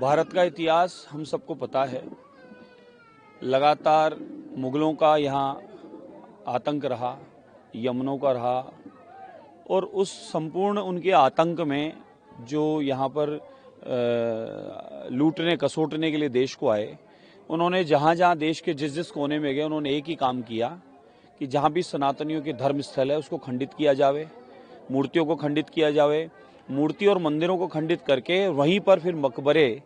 भारत का इतिहास हम सबको पता है। लगातार मुगलों का यहाँ आतंक रहा, यमनों का रहा, और उस संपूर्ण उनके आतंक में जो यहाँ पर लूटने कसोटने के लिए देश को आए, उन्होंने जहाँ जहाँ देश के जिस जिस कोने में गए उन्होंने एक ही काम किया कि जहाँ भी सनातनियों के धर्म स्थल है उसको खंडित किया जावे, मूर्तियों को खंडित किया जावे, मूर्ति और मंदिरों को खंडित करके वहीं पर फिर मकबरे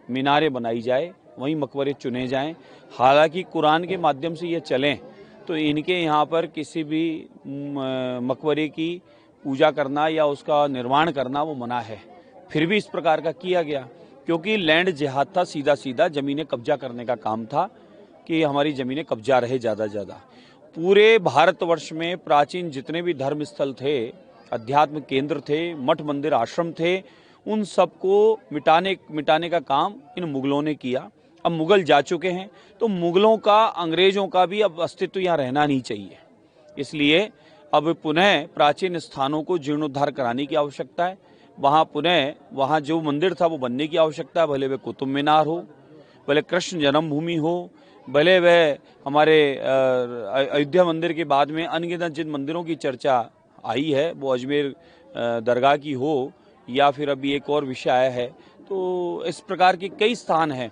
मीनारें बनाई जाए, वहीं मकबरे चुने जाएं। हालांकि कुरान के माध्यम से ये चलें तो इनके यहाँ पर किसी भी मकबरे की पूजा करना या उसका निर्माण करना वो मना है। फिर भी इस प्रकार का किया गया क्योंकि लैंड जिहाद था, सीधा सीधा ज़मीनें कब्जा करने का काम था कि हमारी ज़मीनें कब्जा रहे ज़्यादा ज़्यादा। पूरे भारतवर्ष में प्राचीन जितने भी धर्म स्थल थे, अध्यात्म केंद्र थे, मठ मंदिर आश्रम थे, उन सबको मिटाने का काम इन मुगलों ने किया। अब मुगल जा चुके हैं तो मुगलों का, अंग्रेजों का भी अब अस्तित्व यहाँ रहना नहीं चाहिए। इसलिए अब पुनः प्राचीन स्थानों को जीर्णोद्धार कराने की आवश्यकता है। वहाँ जो मंदिर था वो बनने की आवश्यकता है, भले वह कुतुब मीनार हो, भले कृष्ण जन्मभूमि हो, भले वह हमारे अयोध्या मंदिर के बाद में अनगिनत जिन मंदिरों की चर्चा आई है वो अजमेर दरगाह की हो या फिर अभी एक और विषय आया है, तो इस प्रकार के कई स्थान हैं।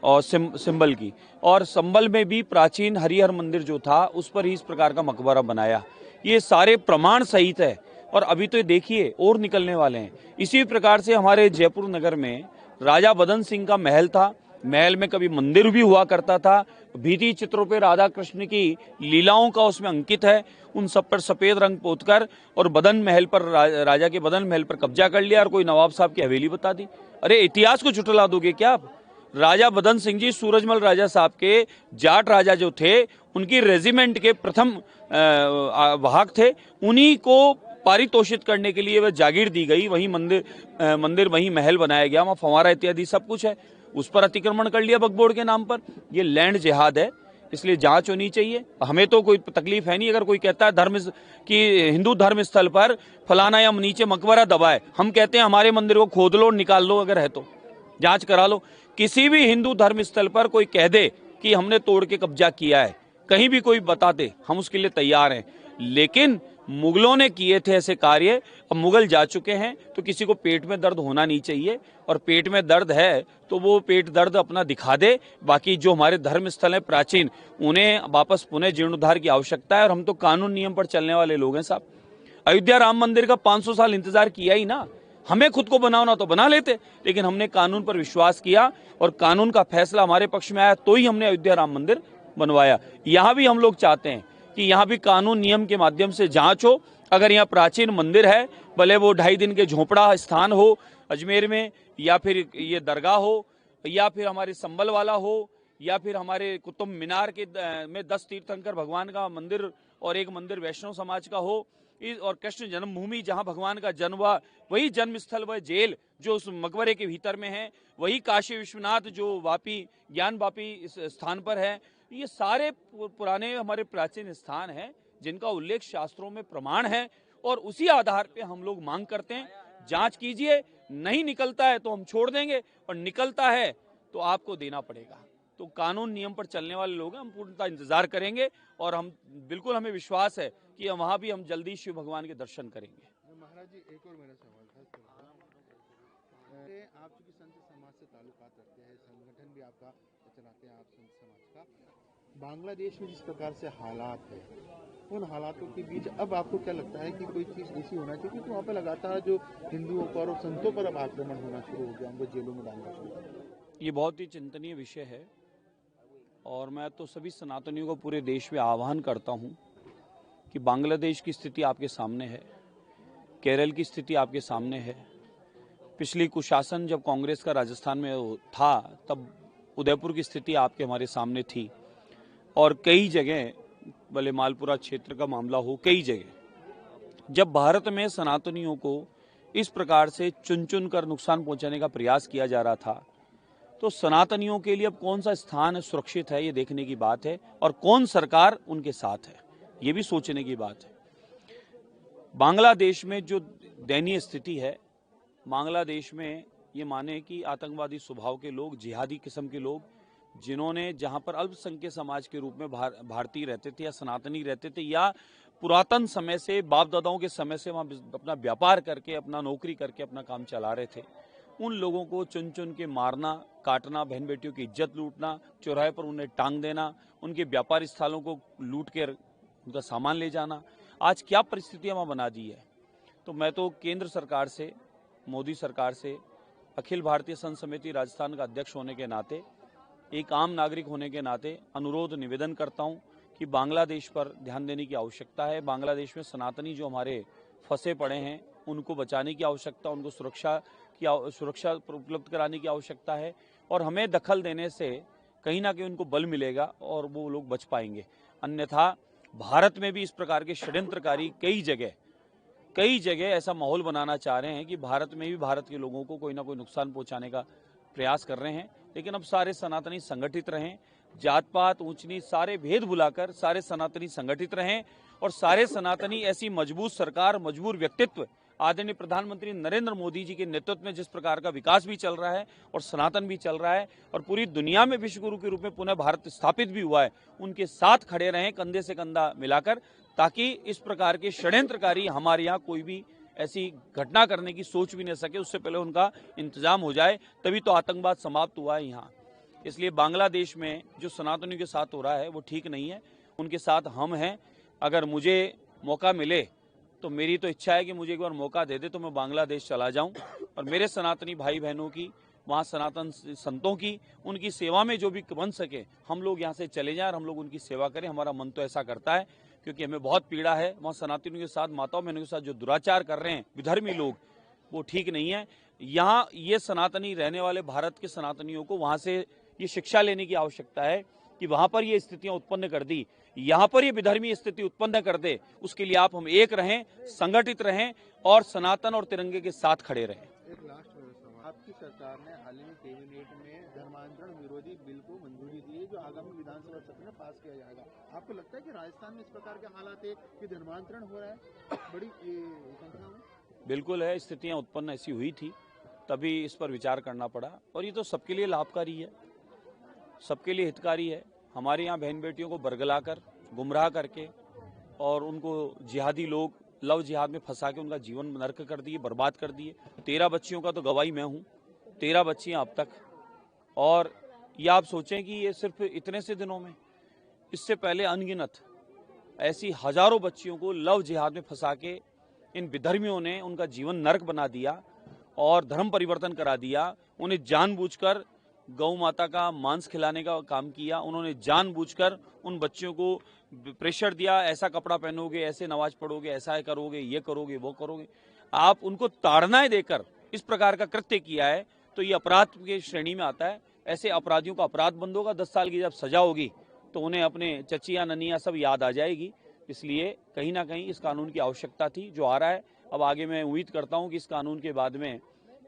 और सिंबल की, और संबल में भी प्राचीन हरिहर मंदिर जो था उस पर ही इस प्रकार का मकबरा बनाया। ये सारे प्रमाण सहित है और अभी तो ये देखिए और निकलने वाले हैं। इसी प्रकार से हमारे जयपुर नगर में राजा बदन सिंह का महल था। महल में कभी मंदिर भी हुआ करता था। भित्ति चित्रों पे राधा कृष्ण की लीलाओं का उसमें अंकित है। उन सब पर सफेद रंग पोतकर और बदन महल पर राजा के बदन महल पर कब्जा कर लिया और कोई नवाब साहब की हवेली बता दी। अरे इतिहास को झुठला दोगे क्या आप? राजा बदन सिंह जी सूरजमल राजा साहब के जाट राजा जो थे, उनकी रेजिमेंट के प्रथम वाहक थे। उन्हीं को पारितोषित करने के लिए वह जागीर दी गई। वहीं मंदिर वहीं महल बनाया गया, वहाँ फंवारा इत्यादि सब कुछ है। उस पर अतिक्रमण कर लिया बकबोर्ड के नाम पर। ये लैंड जिहाद है, इसलिए जांच होनी चाहिए। हमें तो कोई तकलीफ है नहीं अगर कोई कहता है हिंदू धर्म स्थल पर फलाना या नीचे मकबरा दबाए। हम कहते हैं हमारे मंदिर को खोद लो, निकाल लो, अगर है तो जांच करा लो। किसी भी हिंदू धर्म स्थल पर कोई कह दे कि हमने तोड़ के कब्जा किया है, कहीं भी कोई बता दे, हम उसके लिए तैयार हैं। लेकिन मुगलों ने किए थे ऐसे कार्य, अब मुगल जा चुके हैं तो किसी को पेट में दर्द होना नहीं चाहिए। और पेट में दर्द है तो वो पेट दर्द अपना दिखा दे। बाकी जो हमारे धर्म स्थल है प्राचीन, उन्हें वापस पुनः जीर्णोद्धार की आवश्यकता है। और हम तो कानून नियम पर चलने वाले लोग हैं साहब। अयोध्या राम मंदिर का 500 साल इंतजार किया ही ना। हमें खुद को बनाना तो बना लेते, लेकिन हमने कानून पर विश्वास किया और कानून का फैसला हमारे पक्ष में आया तो ही हमने अयोध्या राम मंदिर बनवाया। यहाँ भी हम लोग चाहते हैं कि यहाँ भी कानून नियम के माध्यम से जांच हो। अगर यहाँ प्राचीन मंदिर है, भले वो 2.5 दिन के झोपड़ा स्थान हो अजमेर में, या फिर ये दरगाह हो, या फिर हमारे संबल वाला हो, या फिर हमारे कुतुब मीनार के में 10 तीर्थंकर भगवान का मंदिर और एक मंदिर वैष्णव समाज का हो, और कृष्ण जन्मभूमि जहां भगवान का जन्म हुआ वही जन्म स्थल, वह जेल जो उस मकबरे के भीतर में है, वही काशी विश्वनाथ जो ज्ञान वापी इस स्थान पर है। ये सारे पुराने हमारे प्राचीन स्थान हैं जिनका उल्लेख शास्त्रों में प्रमाण है और उसी आधार पे हम लोग मांग करते हैं जांच कीजिए। नहीं निकलता है तो हम छोड़ देंगे और निकलता है तो आपको देना पड़ेगा। तो कानून नियम पर चलने वाले लोग हैं, हम पूर्णतः इंतजार करेंगे और हमें विश्वास है कि वहां भी हम जल्दी शिव भगवान के दर्शन करेंगे। महाराज जी, एक और मेरा सवाल था। आप चूंकि संत समाज से ताल्लुकात रखते हैं, संगठन भी आपका चलाते हैं, आप संत समाज का, बांग्लादेश में जिस प्रकार से हालात है, उन हालातों के बीच अब आपको क्या लगता है कि कोई चीज़ ऐसी होना चाहिए? क्योंकि वहाँ पर लगातार जो हिंदुओं पर और संतों पर अब आक्रमण होना शुरू हो गया, उनको जेलों में डालना शुरू हो गया। ये बहुत ही चिंतनीय विषय है और मैं तो सभी सनातनियों को पूरे देश में आह्वान करता हूँ कि बांग्लादेश की स्थिति आपके सामने है, केरल की स्थिति आपके सामने है। पिछली कुशासन जब कांग्रेस का राजस्थान में था तब उदयपुर की स्थिति आपके हमारे सामने थी, और कई जगह, भले मालपुरा क्षेत्र का मामला हो, कई जगह जब भारत में सनातनियों को इस प्रकार से चुन चुन कर नुकसान पहुंचाने का प्रयास किया जा रहा था, तो सनातनियों के लिए अब कौन सा स्थान सुरक्षित है ये देखने की बात है और कौन सरकार उनके साथ है ये भी सोचने की बात है। बांग्लादेश में जो दयनीय स्थिति है, बांग्लादेश में ये माने कि आतंकवादी स्वभाव के लोग, जिहादी किस्म के लोग, जिन्होंने जहां पर अल्पसंख्यक समाज के रूप में भारतीय रहते थे या सनातनी रहते थे या पुरातन समय से बाप दादाओं के समय से वहां अपना व्यापार करके, अपना नौकरी करके अपना काम चला रहे थे, उन लोगों को चुन चुन के मारना, काटना, बहन बेटियों की इज्जत लूटना, चौराहे पर उन्हें टांग देना, उनके व्यापार स्थलों को लूट कर उनका सामान ले जाना, आज क्या परिस्थितियां वहां बना दी है। तो मैं तो केंद्र सरकार से, मोदी सरकार से, अखिल भारतीय संघ समिति राजस्थान का अध्यक्ष होने के नाते, एक आम नागरिक होने के नाते अनुरोध निवेदन करता हूं कि बांग्लादेश पर ध्यान देने की आवश्यकता है। बांग्लादेश में सनातनी जो हमारे फंसे पड़े हैं उनको बचाने की आवश्यकता, उनको सुरक्षा उपलब्ध कराने की आवश्यकता है और हमें दखल देने से कहीं ना कहीं उनको बल मिलेगा और वो लोग बच पाएंगे। अन्यथा भारत में भी इस प्रकार के षड्यंत्रकारी कई जगह ऐसा माहौल बनाना चाह रहे हैं कि भारत में भी भारत के लोगों को कोई ना कोई नुकसान पहुंचाने का प्रयास कर रहे हैं। लेकिन अब सारे सनातनी संगठित रहें, जात पात ऊंच नीच सारे भेद भुलाकर सारे सनातनी संगठित रहें और सारे सनातनी ऐसी मजबूत सरकार, मजबूत व्यक्तित्व, आदरणीय प्रधानमंत्री नरेंद्र मोदी जी के नेतृत्व में जिस प्रकार का विकास भी चल रहा है और सनातन भी चल रहा है और पूरी दुनिया में विश्व गुरु के रूप में पुनः भारत स्थापित भी हुआ है, उनके साथ खड़े रहें कंधे से कंधा मिलाकर, ताकि इस प्रकार के षड्यंत्रकारी हमारे यहाँ कोई भी ऐसी घटना करने की सोच भी नहीं सके, उससे पहले उनका इंतजाम हो जाए, तभी तो आतंकवाद समाप्त हुआ है यहाँ। इसलिए बांग्लादेश में जो सनातनियों के साथ हो रहा है वो ठीक नहीं है, उनके साथ हम हैं। अगर मुझे मौका मिले तो मेरी तो इच्छा है कि मुझे एक बार मौका दे दे तो मैं बांग्लादेश चला जाऊं और मेरे सनातनी भाई बहनों की, वहाँ सनातन संतों की, उनकी सेवा में जो भी बन सके हम लोग यहाँ से चले जाएं और हम लोग उनकी सेवा करें। हमारा मन तो ऐसा करता है, क्योंकि हमें बहुत पीड़ा है। वहाँ सनातनियों के साथ, माताओं बहनों के साथ जो दुराचार कर रहे हैं विधर्मी लोग, वो ठीक नहीं है। यहाँ ये सनातनी रहने वाले भारत के सनातनियों को वहाँ से ये शिक्षा लेने की आवश्यकता है कि वहाँ पर ये स्थितियाँ उत्पन्न कर दी, यहाँ पर ये विधर्मी स्थिति उत्पन्न कर दे, उसके लिए हम एक रहें, संगठित रहें और सनातन और तिरंगे के साथ खड़े रहें। एक लास्ट सवाल, आपकी सरकार ने हाल ही में कैबिनेट में धर्मांतरण विरोधी बिल को मंजूरी दी है जो आगामी विधानसभा सत्र में पास किया जाएगा। आपको लगता है कि राजस्थान में इस प्रकार के हालात है कि धर्मांतरण हो रहा है बड़ी संख्या में? बिल्कुल है, स्थितियाँ उत्पन्न ऐसी हुई थी, तभी इस पर विचार करना पड़ा और ये तो सबके लिए लाभकारी है, सबके लिए हितकारी है। हमारे यहाँ बहन बेटियों को बरगलाकर, गुमराह करके और उनको जिहादी लोग लव जिहाद में फंसा के उनका जीवन नर्क कर दिए, बर्बाद कर दिए। 13 बच्चियों का तो गवाही मैं हूँ, 13 बच्चियाँ अब तक। और ये आप सोचें कि ये सिर्फ इतने से दिनों में, इससे पहले अनगिनत ऐसी हजारों बच्चियों को लव जिहाद में फंसा के इन विधर्मियों ने उनका जीवन नर्क बना दिया और धर्म परिवर्तन करा दिया। उन्हें जानबूझकर गौ माता का मांस खिलाने का काम किया, उन्होंने जानबूझकर उन बच्चियों को प्रेशर दिया, ऐसा कपड़ा पहनोगे, ऐसे नमाज पढ़ोगे, ऐसा करोगे, ये करोगे, वो करोगे। आप उनको ताड़नाएं देकर इस प्रकार का कृत्य किया है तो ये अपराध की श्रेणी में आता है। ऐसे अपराधियों का अपराध बंद होगा, 10 साल की जब सजा होगी तो उन्हें अपने चचिया ननिया सब याद आ जाएगी। इसलिए कहीं ना कहीं इस कानून की आवश्यकता थी जो आ रहा है। अब आगे मैं उम्मीद करता हूं कि इस कानून के बाद में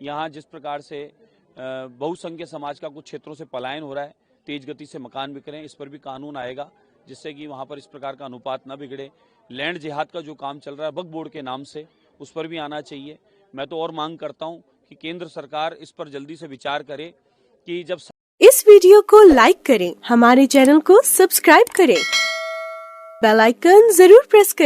यहाँ जिस प्रकार से बहुसंख्यक समाज का कुछ क्षेत्रों से पलायन हो रहा है, तेज गति से मकान बिक रहे हैं, इस पर भी कानून आएगा जिससे कि वहाँ पर इस प्रकार का अनुपात न बिगड़े। लैंड जिहाद का जो काम चल रहा है वक्फ बोर्ड के नाम से, उस पर भी आना चाहिए। मैं तो और मांग करता हूँ कि केंद्र सरकार इस पर जल्दी से विचार करे कि जब इस वीडियो को लाइक करें, हमारे चैनल को सब्सक्राइब करें, बेल आइकन जरूर प्रेस करें।